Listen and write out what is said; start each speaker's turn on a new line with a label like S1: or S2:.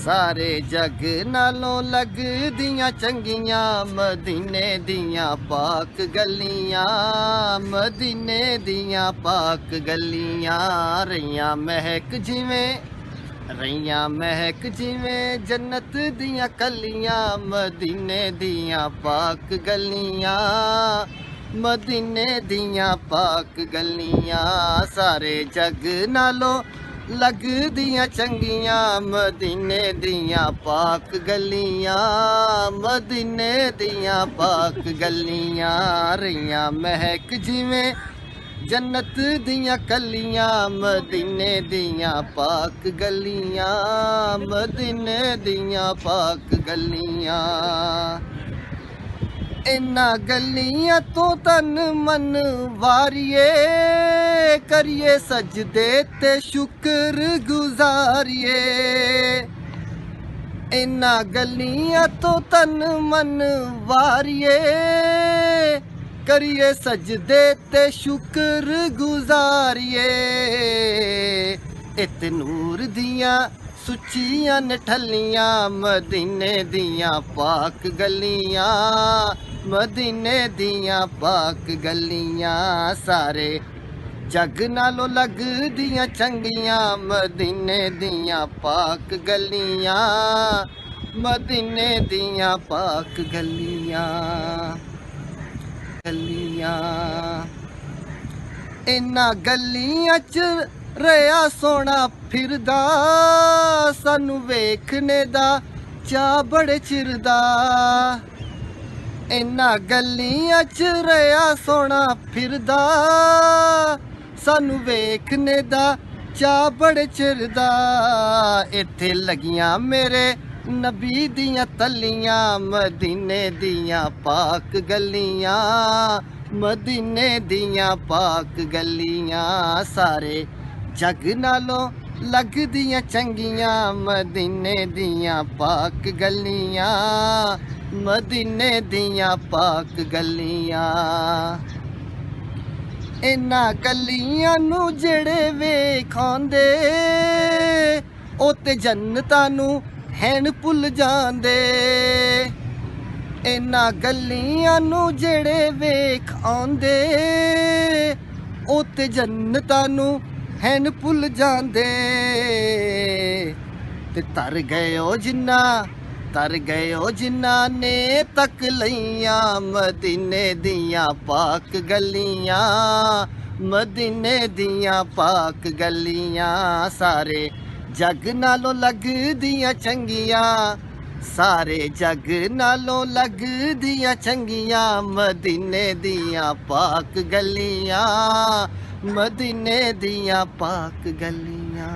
S1: सारे जग नालों लगदियां चंगियां मदीने दियां पाक गलियां, मदीने दियां पाक गलियां। रहियां महक जिवें जन्नत दियां कलियां मदीने दियां पाक गलियां, मदीने दियां पाक गलियां। सारे जग नालों लगदियां चंगियां मदीने दियां पाक गलियां, मदीने दियां पाक गलियां। रहियां महक जिवें जन्नत दियां कलियां मदीने दियां पाक गलियां, मदीने दियां पाक गलियां। इन्हां गलियां तो तन मन वारिए, करिए सजदे ते शुक्र गुजारिए। इन्हां गलियां तो तन मन वारिए, करिए सजदे ते शुक्र गुजारिए। इत नूर दियां सुचियां नठलियां मदीने दियां पाक गलियां, मदीने दियां पाक गलियां। सारे जग नालों लगदियां चंगियां मदीने दियां पाक गलियां, मदीने दियां पाक गलियां गलियां। इन्हां गलियां च रहा सोना फिरदा, सानू वेखने दा चा बड़े चिर दा। इन्हां गलियां च रहा सोना फिरदा, सानू वेखने दा चा बड़े चिर दा। इत्थे लगियां मेरे नबी दियां तलियां मदीने दियां पाक गलियां, मदीने दियां पाक गलियां। सारे जग नालों लगदियां चंगियां मदीने दियां पाक गलियां, मदीने दियां पाक गलियां। इन्हां गलियां नू जेड़े वेखांदे ओ ते जन्नतां नू हैन भुल जांदे। इन्हां गलियां नू जेड़े वेख आंदे ओ ते जन्नतां नू हैन भुल जांदे। ते तर गए जिन्ना ने तक लइयां मदीने दियां पाक गलियां, मदीने दियां पाक गलियां। सारे जग नालों लगदियां चंगियां, सारे जग नालों लगदियां चंगियां मदीने दियां पाक गलियां, मदीने दियां पाक गलियां।